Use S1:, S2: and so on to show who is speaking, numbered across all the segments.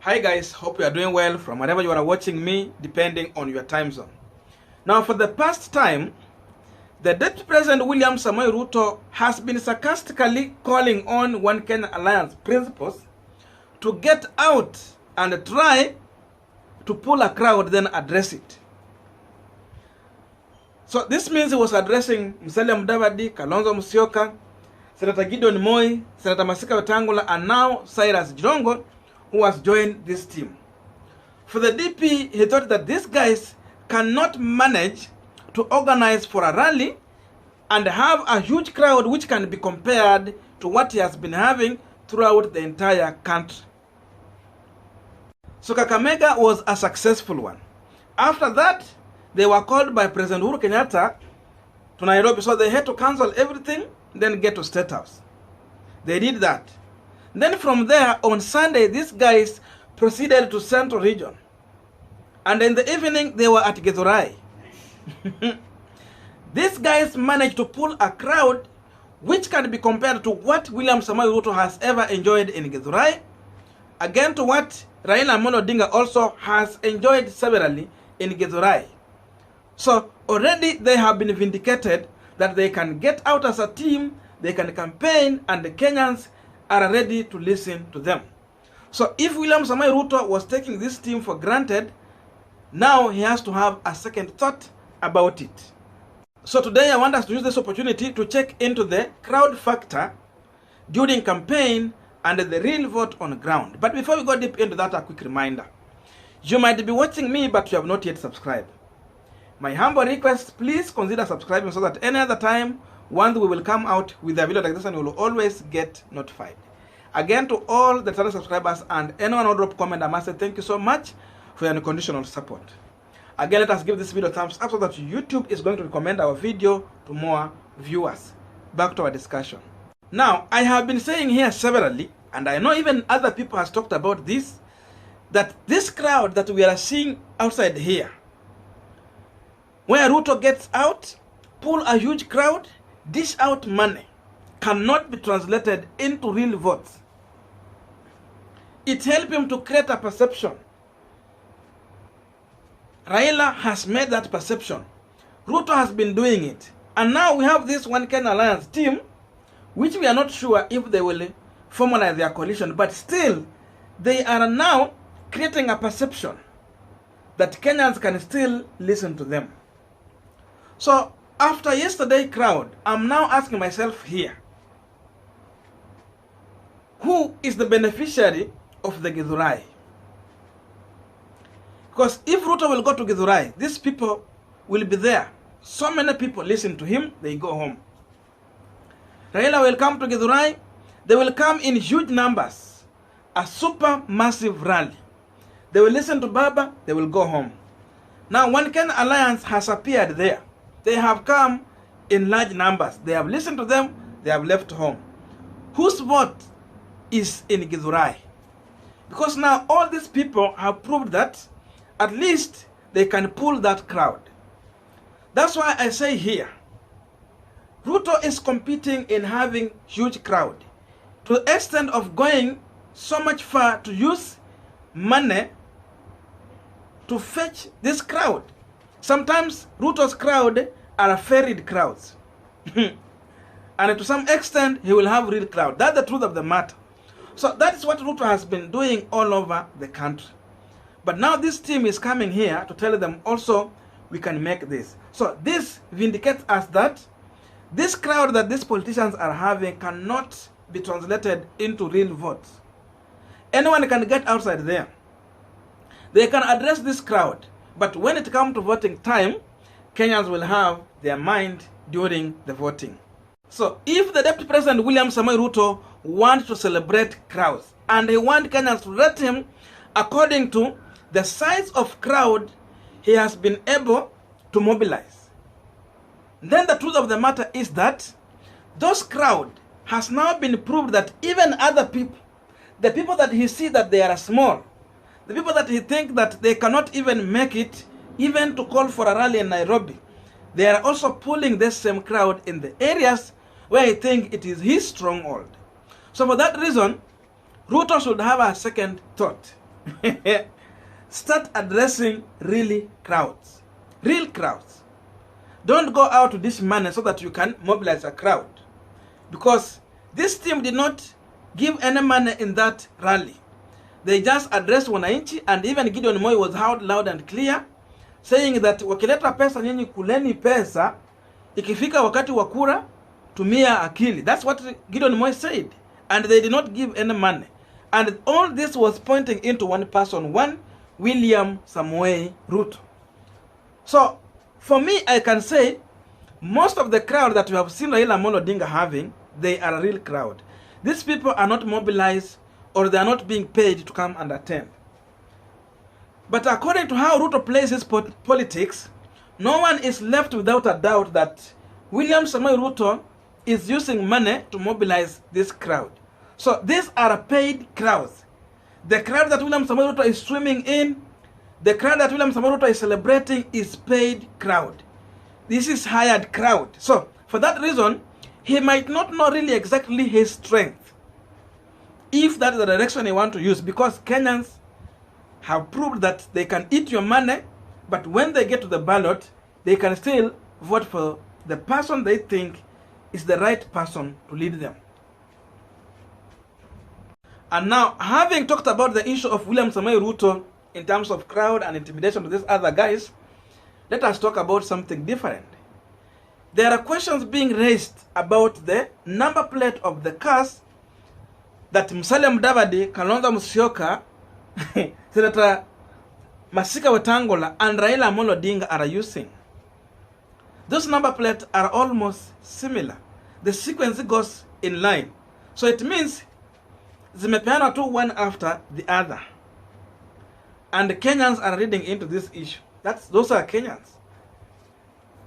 S1: Hi guys, hope you are doing well from wherever you are watching me, depending on your time zone. Now, for the past time, the Deputy President William Samoei Ruto has been sarcastically calling on One Kenya Alliance principles to get out and try to pull a crowd, then address it. So this means he was addressing Musalia, Mudavadi, Kalonzo, Musyoka, Senator Gideon, Senator Wetangula, and now Cyrus, Jirongo, who has joined this team. For the DP, he thought that these guys cannot manage to organize for a rally and have a huge crowd which can be compared to what he has been having throughout the entire country. So Kakamega was a successful one. After that, they were called by President Uhuru Kenyatta to Nairobi, so they had to cancel everything, then get to State House. They did that. Then from there, on Sunday, these guys proceeded to Central Region. And in the evening, they were at Githurai. These guys managed to pull a crowd which can be compared to what William Samoei Ruto has ever enjoyed in Githurai, again to what Raila Amolo Odinga also has enjoyed severally in Githurai. So already they have been vindicated that they can get out as a team, they can campaign, and the Kenyans are ready to listen to them. So if William Samoei Ruto was taking this team for granted, now he has to have a second thought about it. So today I want us to use this opportunity to check into the crowd factor during campaign and the real vote on ground. But before we go deep into that, a quick reminder. You might be watching me, but you have not yet subscribed. My humble request, please consider subscribing so that any other time once we will come out with a video like this, and you will always get notified. Again, to all the channel subscribers and anyone who drop comment, I must say thank you so much for your unconditional support. Again, let us give this video a thumbs up so that YouTube is going to recommend our video to more viewers. Back to our discussion. Now, I have been saying here severally, and I know even other people have talked about this, that this crowd that we are seeing outside here, where Ruto gets out, pull a huge crowd, dish out money, cannot be translated into real votes. It helped him to create a perception. Raila has made that perception. Ruto has been doing it. And now we have this One Kenya Alliance team, which we are not sure if they will formalize their coalition, but still, they are now creating a perception that Kenyans can still listen to them. So, after yesterday's crowd, I'm now asking myself here, who is the beneficiary of the Githurai? Because if Ruto will go to Githurai, these people will be there. So many people listen to him, they go home. Raila will come to Githurai, they will come in huge numbers. A super massive rally. They will listen to Baba, they will go home. Now, One Kenya Alliance has appeared there. They have come in large numbers. They have listened to them, they have left home. Whose vote is in Githurai? Because now all these people have proved that at least they can pull that crowd. That's why I say here, Ruto is competing in having huge crowd to the extent of going so much far to use money to fetch this crowd. Sometimes Ruto's crowd are ferried crowds. And to some extent, he will have real crowd. That's the truth of the matter. So that is what Ruto has been doing all over the country. But now this team is coming here to tell them also, we can make this. So this vindicates us that this crowd that these politicians are having cannot be translated into real votes. Anyone can get outside there. They can address this crowd. But when it comes to voting time, Kenyans will have their mind during the voting. So if the Deputy President William Samoei Ruto wants to celebrate crowds, and he wants Kenyans to rate him according to the size of crowd he has been able to mobilize, then the truth of the matter is that those crowd has now been proved that even other people, the people that he see that they are small, the people that he think that they cannot even make it, even to call for a rally in Nairobi, they are also pulling this same crowd in the areas where he think it is his stronghold. So for that reason, Ruto should have a second thought. start addressing really crowds. Real crowds. Don't go out to this manner so that you can mobilize a crowd. Because this team did not give any money in that rally. They just addressed wananchi, and even Gideon Moi was heard loud and clear saying that wakileta pesa nyinyi kuleni pesa, ikifika wakati wa kura tumia akili. That's what Gideon Moi said, and they did not give any money. And all this was pointing into one person, one William Samoei Ruto. So for me, I can say most of the crowd that we have seen Raila Amolo Odinga having, they are a real crowd. These people are not mobilized, or they are not being paid to come and attend. But according to how Ruto plays his politics, no one is left without a doubt that William Samoei Ruto is using money to mobilize this crowd. So these are paid crowds. The crowd that William Samoei Ruto is swimming in, the crowd that William Samoei Ruto is celebrating is paid crowd. This is hired crowd. So for that reason, he might not know really exactly his strength, if that is the direction he wants to use, because Kenyans have proved that they can eat your money, but when they get to the ballot, they can still vote for the person they think is the right person to lead them. And now, having talked about the issue of William Samoei Ruto in terms of crowd and intimidation to these other guys, let us talk about something different. There are questions being raised about the number plate of the cars that Musalia, Mudavadi, Kalonzo, Musyoka, Senator Wetangula, and Raila Amolo Odinga are using. Those number plates are almost similar. The sequence goes in line. So it means zimepeana tu one after the other. And the Kenyans are reading into this issue. Those are Kenyans.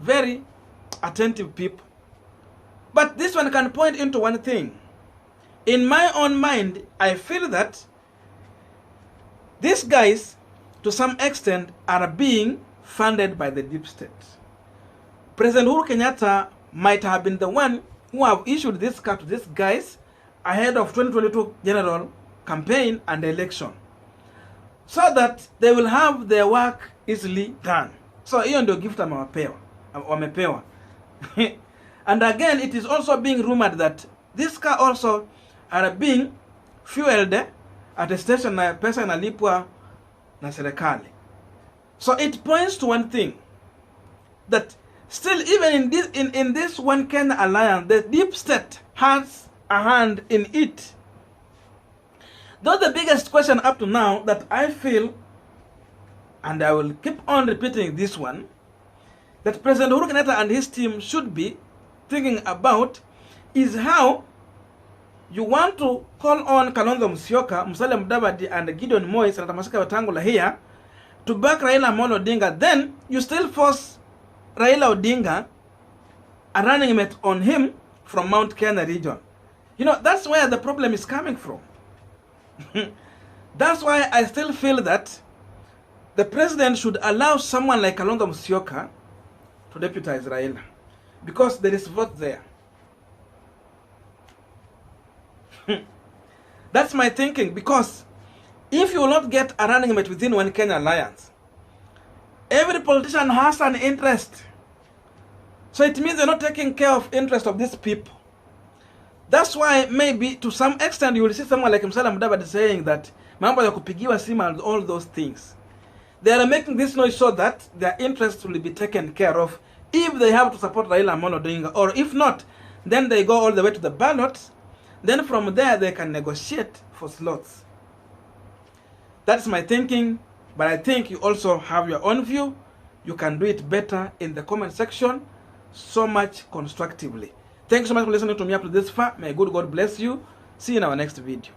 S1: Very attentive people. But this one can point into one thing. In my own mind, I feel that these guys, to some extent, are being funded by the deep state. President Uhuru Kenyatta might have been the one who have issued this car to these guys ahead of 2022 general campaign and election, so that they will have their work easily done. So hiyo ndio gift wamepewa. And again, it is also being rumored that this car also are being fueled at a station na pesa inalipwa na serikali. So it points to one thing, that still even in this one Kenya alliance, the deep state has a hand in it. Though the biggest question up to now that I feel, and I will keep on repeating this one, that President Uhuru Kenyatta and his team should be thinking about is how you want to call on Kalonzo Musyoka, Musalia Mudavadi, and Gideon Moi, Senator Wetangula here to back Raila Amolo Odinga. Then you still force Raila Odinga a running mate on him from Mount Kenya region. You know, that's where the problem is coming from. That's why I still feel that the president should allow someone like Kalonzo Musyoka to deputize Raila, because there is vote there. That's my thinking, because if you will not get a running mate within one Kenya alliance, every politician has an interest. So it means they're not taking care of interest of these people. That's why maybe to some extent you will see someone like Musalia Mudavadi saying that mambo ya kupigiwa simu and all those things. They are making this noise so that their interests will be taken care of if they have to support Raila Amolo Odinga, or if not, then they go all the way to the ballots. Then from there they can negotiate for slots. That's my thinking, but I think you also have your own view. You can do it better in the comment section, so much constructively. Thanks so much for listening to me up to this far. May good God bless you. See you in our next video.